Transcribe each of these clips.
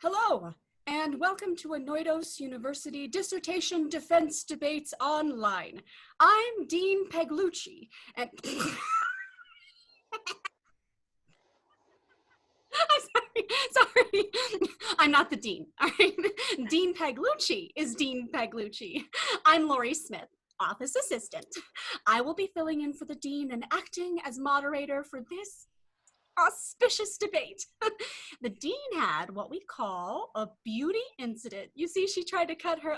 Hello, and welcome to Anoidos University Dissertation Defense Debates Online. I'm Dean Peglucci, and I'm sorry, I'm not the dean, all right? Dean Peglucci is Dean Peglucci. I'm Lori Smith, office assistant. I will be filling in for the dean and acting as moderator for this auspicious debate. The dean had what we call a beauty incident. You see, she tried to cut her.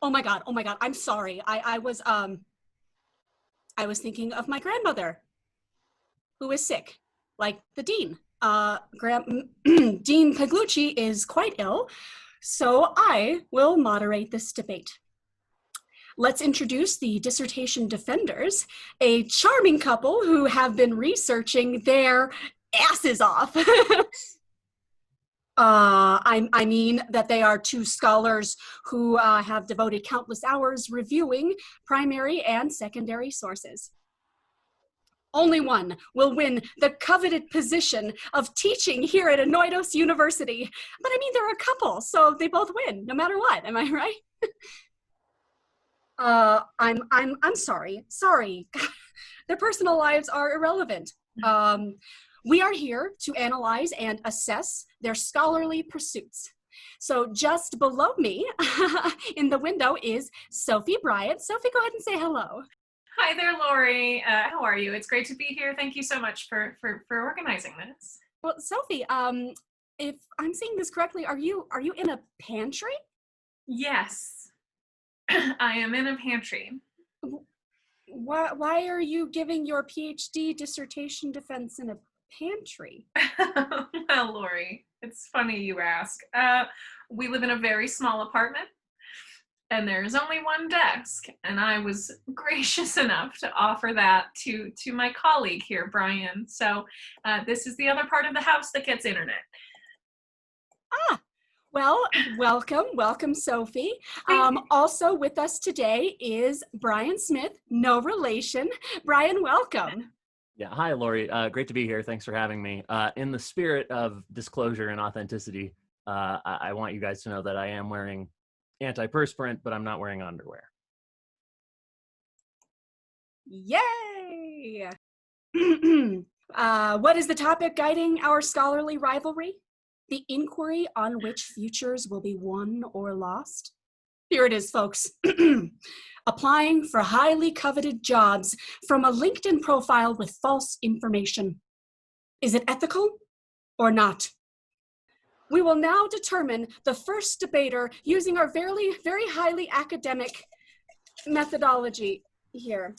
Oh my God, I'm sorry. I was thinking of my grandmother who is sick, like the dean. Dean Peglucci is quite ill, so I will moderate this debate. Let's introduce the dissertation defenders, a charming couple who have been researching their asses off. I mean that they are two scholars who have devoted countless hours reviewing primary and secondary sources. Only one will win the coveted position of teaching here at Anoidos University. But I mean, they're a couple, so they both win, no matter what. Am I right? I'm sorry. Their personal lives are irrelevant. We are here to analyze and assess their scholarly pursuits. So just below me in the window is Sophie Bryant. Sophie, go ahead and say hello. Hi there, Lori. How are you? It's great to be here. Thank you so much for organizing this. Well, Sophie, if I'm seeing this correctly, are you in a pantry? Yes. I am in a pantry. Why are you giving your PhD dissertation defense in a pantry? Well, Lori, it's funny you ask. We live in a very small apartment, and there's only one desk, and I was gracious enough to offer that to my colleague here, Brian. So this is the other part of the house that gets internet. Well, welcome, Sophie. Also with us today is Brian Smith, no relation. Brian, welcome. Yeah, hi, Lori. Great to be here. Thanks for having me. In the spirit of disclosure and authenticity, I want you guys to know that I am wearing antiperspirant, but I'm not wearing underwear. Yay! What is the topic guiding our scholarly rivalry? The inquiry on which futures will be won or lost? Here it is, folks. Applying for highly coveted jobs from a LinkedIn profile with false information. Is it ethical or not? We will now determine the first debater using our very highly academic methodology here.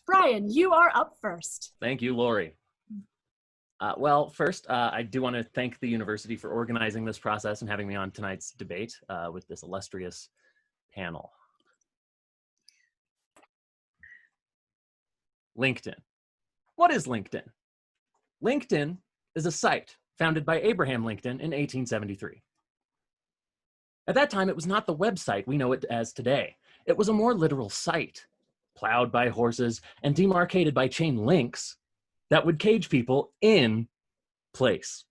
Brian, you are up first. Thank you, Lori. Well, first, I do want to thank the university for organizing this process and having me on tonight's debate with this illustrious panel. LinkedIn. What is LinkedIn? LinkedIn is a site founded by Abraham Lincoln in 1873. At that time, it was not the website we know it as today. It was a more literal site, plowed by horses and demarcated by chain links that would cage people in place.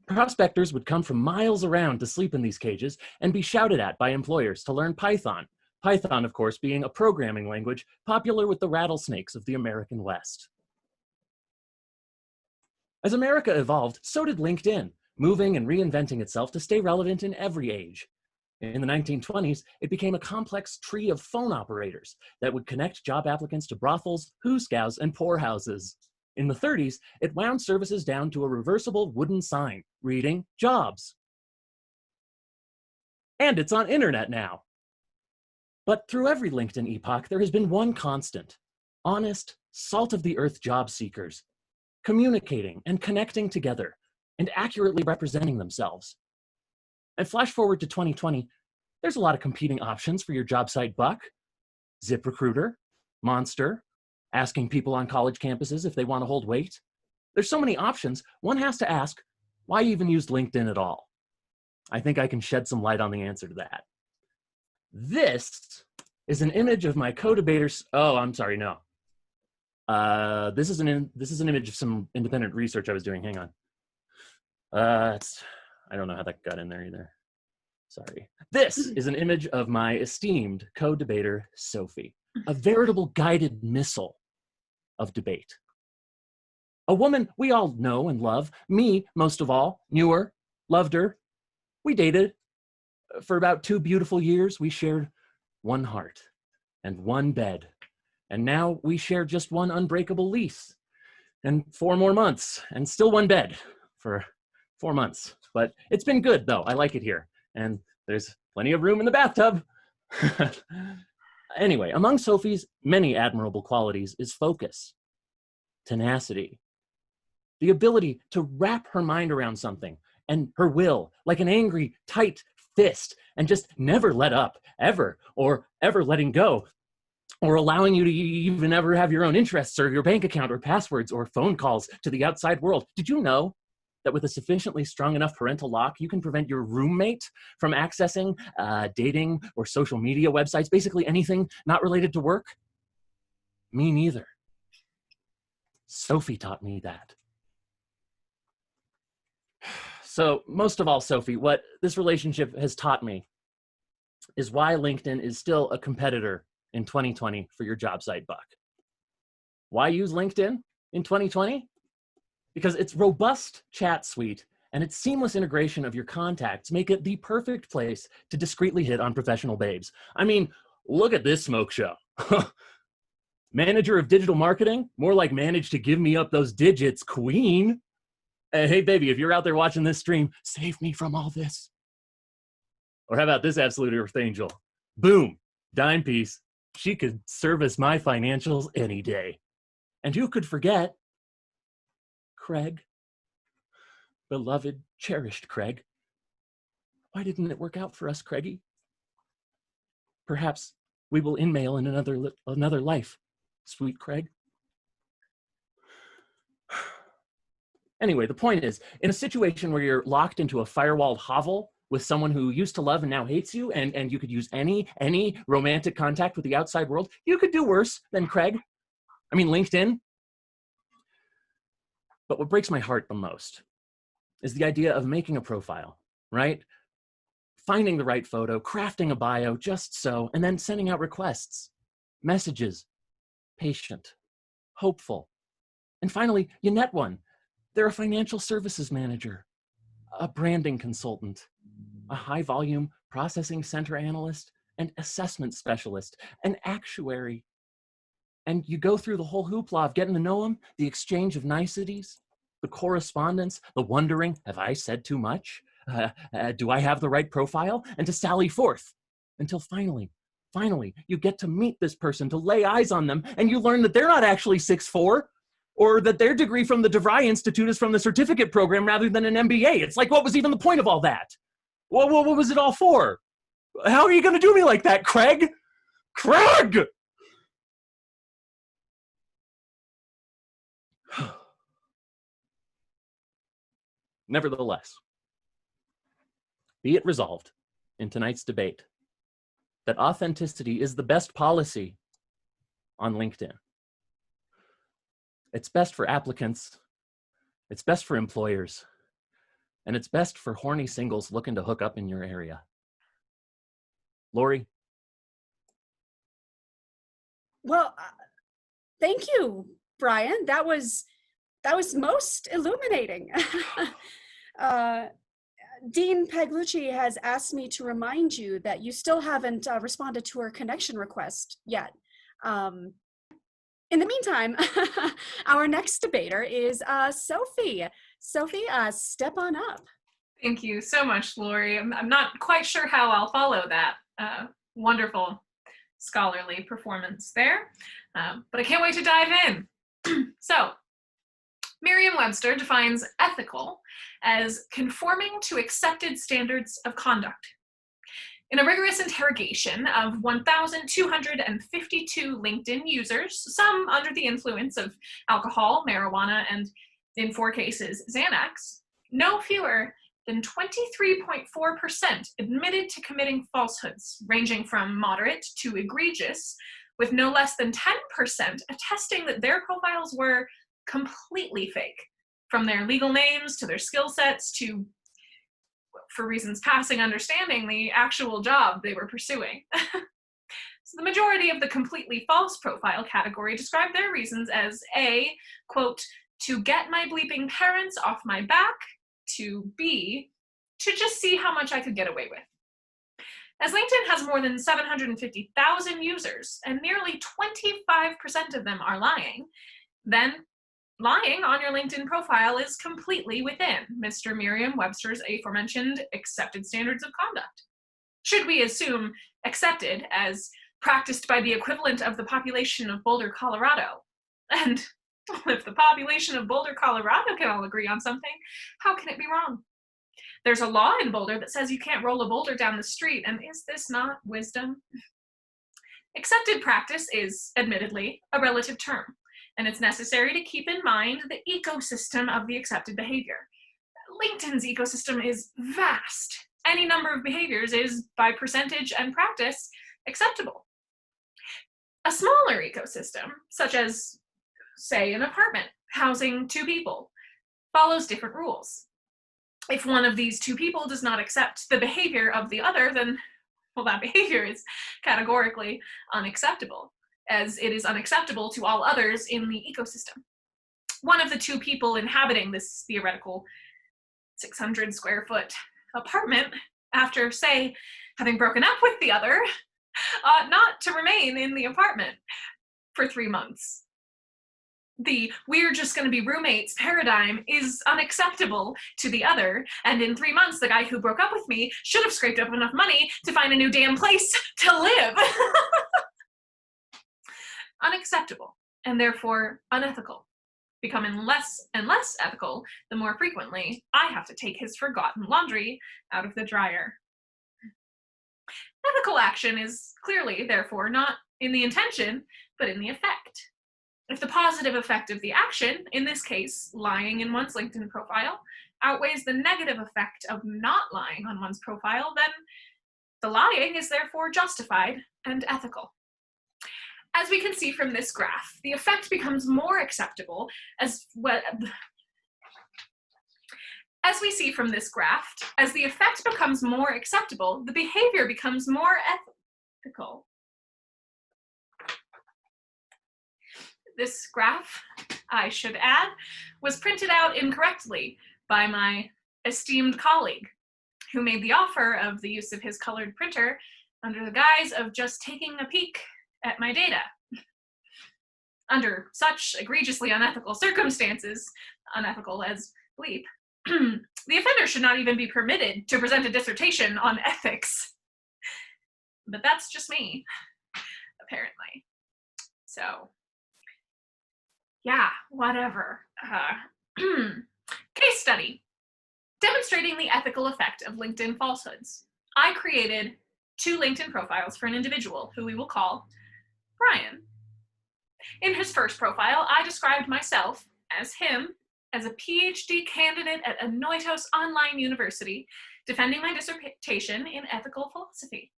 Prospectors would come from miles around to sleep in these cages and be shouted at by employers to learn Python. Python, of course, being a programming language popular with the rattlesnakes of the American West. As America evolved, so did LinkedIn, moving and reinventing itself to stay relevant in every age. In the 1920s, it became a complex tree of phone operators that would connect job applicants to brothels, hooscows, and poorhouses. In the 30s, it wound services down to a reversible wooden sign reading jobs. And it's on internet now. But through every LinkedIn epoch, there has been one constant: honest, salt-of-the-earth job seekers, communicating and connecting together and accurately representing themselves. And flash forward to 2020, there's a lot of competing options for your job site buck. ZipRecruiter, Monster, asking people on college campuses if they want to hold weight. There's so many options, one has to ask, why even use LinkedIn at all? I think I can shed some light on the answer to that. This is an image of my co-debaters. Oh, I'm sorry, no. This is an image of some independent research I was doing. Hang on. I don't know how that got in there either. Sorry. This is an image of my esteemed co-debater, Sophie, a veritable guided missile of debate. A woman we all know and love, me most of all, knew her, loved her. We dated for about 2 beautiful years. We shared one heart and one bed. And now we share just one unbreakable lease and 4 more months and still one bed for 4 months. But it's been good though. I like it here. And there's plenty of room in the bathtub. Anyway, among Sophie's many admirable qualities is focus, tenacity, the ability to wrap her mind around something, and her will, like an angry, tight fist, and just never let up, ever, or ever letting go, or allowing you to even ever have your own interests or your bank account or passwords or phone calls to the outside world. Did you know that with a sufficiently strong enough parental lock, you can prevent your roommate from accessing dating or social media websites, basically anything not related to work? Me neither. Sophie taught me that. So most of all, Sophie, what this relationship has taught me is why LinkedIn is still a competitor in 2020 for your job site buck. Why use LinkedIn in 2020? Because its robust chat suite and its seamless integration of your contacts make it the perfect place to discreetly hit on professional babes. I mean, look at this smoke show. Manager of digital marketing? More like managed to give me up those digits, queen. Hey, baby, if you're out there watching this stream, save me from all this. Or how about this absolute earth angel? Boom, dime piece. She could service my financials any day. And who could forget Craig? Beloved, cherished Craig. Why didn't it work out for us, Craigie? Perhaps we will in-mail in another life, sweet Craig. Anyway, the point is, in a situation where you're locked into a firewalled hovel with someone who used to love and now hates you, and you could use any romantic contact with the outside world, you could do worse than Craig. I mean, LinkedIn. But what breaks my heart the most is the idea of making a profile, right? Finding the right photo, crafting a bio just so, and then sending out requests, messages, patient, hopeful. And finally, you net one. They're a financial services manager, a branding consultant, a high-volume processing center analyst, an assessment specialist, an actuary. And you go through the whole hoopla of getting to know them, the exchange of niceties, the correspondence, the wondering, have I said too much? Do I have the right profile? And to sally forth until finally, you get to meet this person, to lay eyes on them, and you learn that they're not actually 6'4", or that their degree from the DeVry Institute is from the certificate program rather than an MBA. It's like, what was even the point of all that? What was it all for? How are you going to do me like that, Craig? Craig! Nevertheless, be it resolved in tonight's debate that authenticity is the best policy on LinkedIn. It's best for applicants, it's best for employers, and it's best for horny singles looking to hook up in your area. Lori? Well, thank you, Brian. That was most illuminating. Dean Paglucci has asked me to remind you that you still haven't responded to her connection request yet. In the meantime, our next debater is Sophie. Sophie, step on up. Thank you so much, Lori. I'm not quite sure how I'll follow that wonderful scholarly performance there, but I can't wait to dive in. So, Merriam-Webster defines ethical as conforming to accepted standards of conduct. In a rigorous interrogation of 1,252 LinkedIn users, some under the influence of alcohol, marijuana, and in 4 cases, Xanax, no fewer than 23.4% admitted to committing falsehoods, ranging from moderate to egregious, with no less than 10% attesting that their profiles were completely fake, from their legal names to their skill sets to, for reasons passing understanding, the actual job they were pursuing. So the majority of the completely false profile category described their reasons as A, quote, to get my bleeping parents off my back, to B, to just see how much I could get away with. As LinkedIn has more than 750,000 users and nearly 25% of them are lying, then lying on your LinkedIn profile is completely within Mr. Merriam-Webster's aforementioned accepted standards of conduct. Should we assume accepted as practiced by the equivalent of the population of Boulder, Colorado? And if the population of Boulder, Colorado can all agree on something, how can it be wrong? There's a law in Boulder that says you can't roll a boulder down the street, and is this not wisdom? Accepted practice is, admittedly, a relative term, and it's necessary to keep in mind the ecosystem of the accepted behavior. LinkedIn's ecosystem is vast. Any number of behaviors is, by percentage and practice, acceptable. A smaller ecosystem, such as, say, an apartment housing 2 people, follows different rules. If one of these 2 people does not accept the behavior of the other, then, well, that behavior is categorically unacceptable, as it is unacceptable to all others in the ecosystem. One of the 2 people inhabiting this theoretical 600 square foot apartment, after, say, having broken up with the other, ought not to remain in the apartment for 3 months. The we're just going to be roommates paradigm is unacceptable to the other, and in 3 months the guy who broke up with me should have scraped up enough money to find a new damn place to live. Unacceptable, and therefore unethical, becoming less and less ethical the more frequently I have to take his forgotten laundry out of the dryer. Ethical action is clearly, therefore, not in the intention, but in the effect. If the positive effect of the action, in this case, lying in one's LinkedIn profile, outweighs the negative effect of not lying on one's profile, then the lying is therefore justified and ethical. As we can see from this graph, the effect becomes more acceptable as well. As we see from this graph, as the effect becomes more acceptable, the behavior becomes more ethical. This graph, I should add, was printed out incorrectly by my esteemed colleague, who made the offer of the use of his colored printer under the guise of just taking a peek at my data. Under such egregiously unethical circumstances, unethical as bleep, the offender should not even be permitted to present a dissertation on ethics. But that's just me, apparently. So, yeah, whatever. Case study. Demonstrating the ethical effect of LinkedIn falsehoods. I created 2 LinkedIn profiles for an individual who we will call Brian. In his first profile, I described myself as him as a PhD candidate at Anoitos Online University, defending my dissertation in ethical philosophy.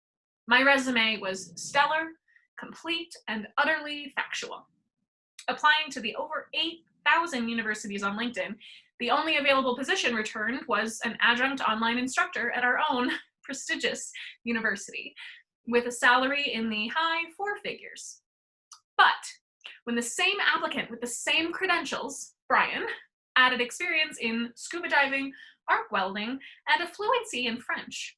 My resume was stellar, complete, and utterly factual. Applying to the over 8,000 universities on LinkedIn, the only available position returned was an adjunct online instructor at our own prestigious university, with a salary in the high 4 figures. But when the same applicant with the same credentials, Brian, added experience in scuba diving, arc welding, and a fluency in French,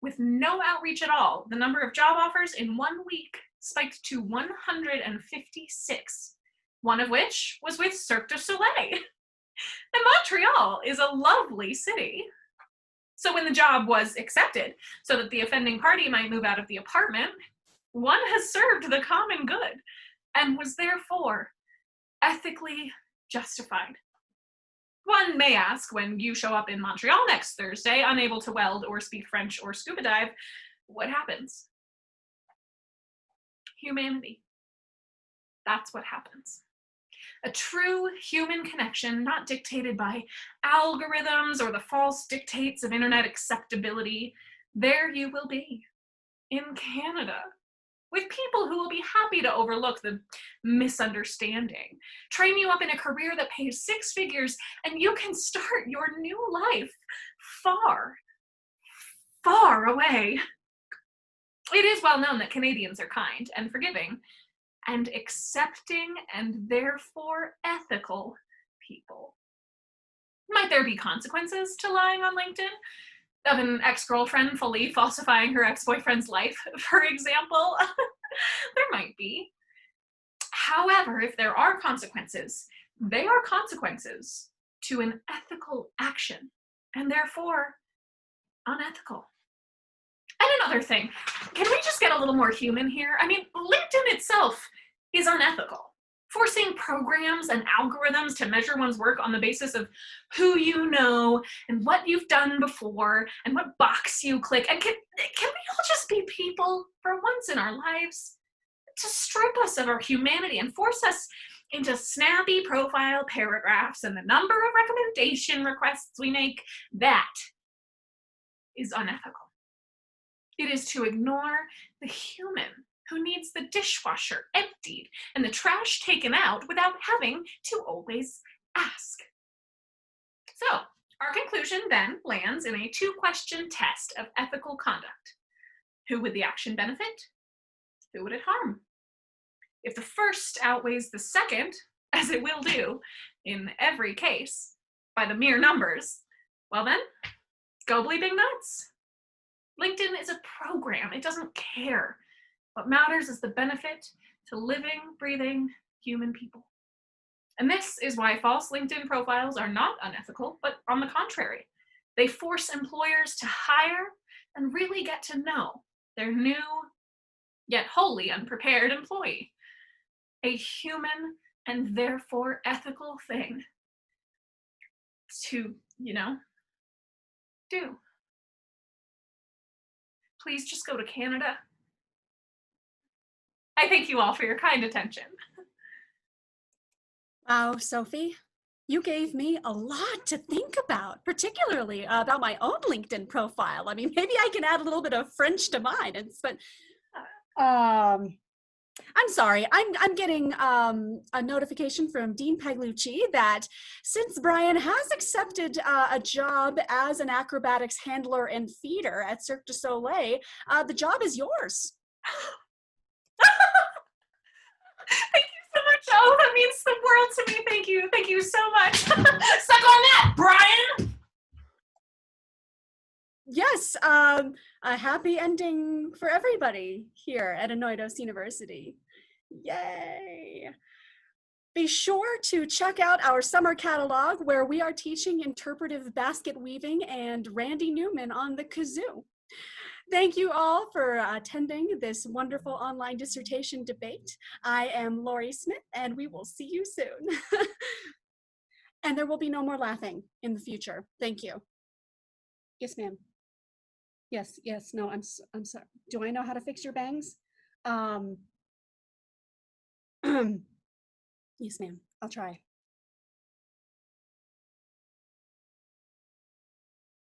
with no outreach at all, the number of job offers in 1 week spiked to 156, one of which was with Cirque du Soleil. And Montreal is a lovely city. So when the job was accepted, so that the offending party might move out of the apartment, one has served the common good and was therefore ethically justified. One may ask, when you show up in Montreal next Thursday, unable to weld or speak French or scuba dive, what happens? Humanity. That's what happens. A true human connection, not dictated by algorithms or the false dictates of internet acceptability. There you will be, in Canada, with people who will be happy to overlook the misunderstanding, train you up in a career that pays 6 figures, and you can start your new life far, far away. It is well known that Canadians are kind and forgiving and accepting and therefore ethical people. Might there be consequences to lying on LinkedIn? Of an ex-girlfriend fully falsifying her ex-boyfriend's life, for example? There might be. However, if there are consequences, they are consequences to an ethical action, and therefore unethical. And another thing, can we just get a little more human here? I mean, LinkedIn itself is unethical. Forcing programs and algorithms to measure one's work on the basis of who you know and what you've done before and what box you click. And can we all just be people for once in our lives? To strip us of our humanity and force us into snappy profile paragraphs and the number of recommendation requests we make, that is unethical. It is to ignore the human who needs the dishwasher emptied and the trash taken out without having to always ask. So, our conclusion then lands in a 2-question test of ethical conduct. Who would the action benefit? Who would it harm? If the first outweighs the second, as it will do in every case, by the mere numbers, well then, go bleeping nuts. LinkedIn is a program. It doesn't care. What matters is the benefit to living, breathing human people. And this is why false LinkedIn profiles are not unethical, but on the contrary, they force employers to hire and really get to know their new, yet wholly unprepared employee. A human and therefore ethical thing to, do. Please just go to Canada. I thank you all for your kind attention. Wow, Sophie, you gave me a lot to think about, particularly about my own LinkedIn profile. I mean, maybe I can add a little bit of French to mine. I'm sorry, I'm getting a notification from Dean Peglucci that since Brian has accepted a job as an acrobatics handler and feeder at Cirque du Soleil, the job is yours. Thank you so much. Oh, that means the world to me. Thank you. Thank you so much. Suck on that, Brian. Yes, a happy ending for everybody here at Anoidos University. Yay! Be sure to check out our summer catalog where we are teaching interpretive basket weaving and Randy Newman on the kazoo. Thank you all for attending this wonderful online dissertation debate. I am Lori Smith, and we will see you soon. And there will be no more laughing in the future. Thank you. Yes, ma'am. Yes, no, I'm sorry. Do I know how to fix your bangs? Yes, ma'am, I'll try.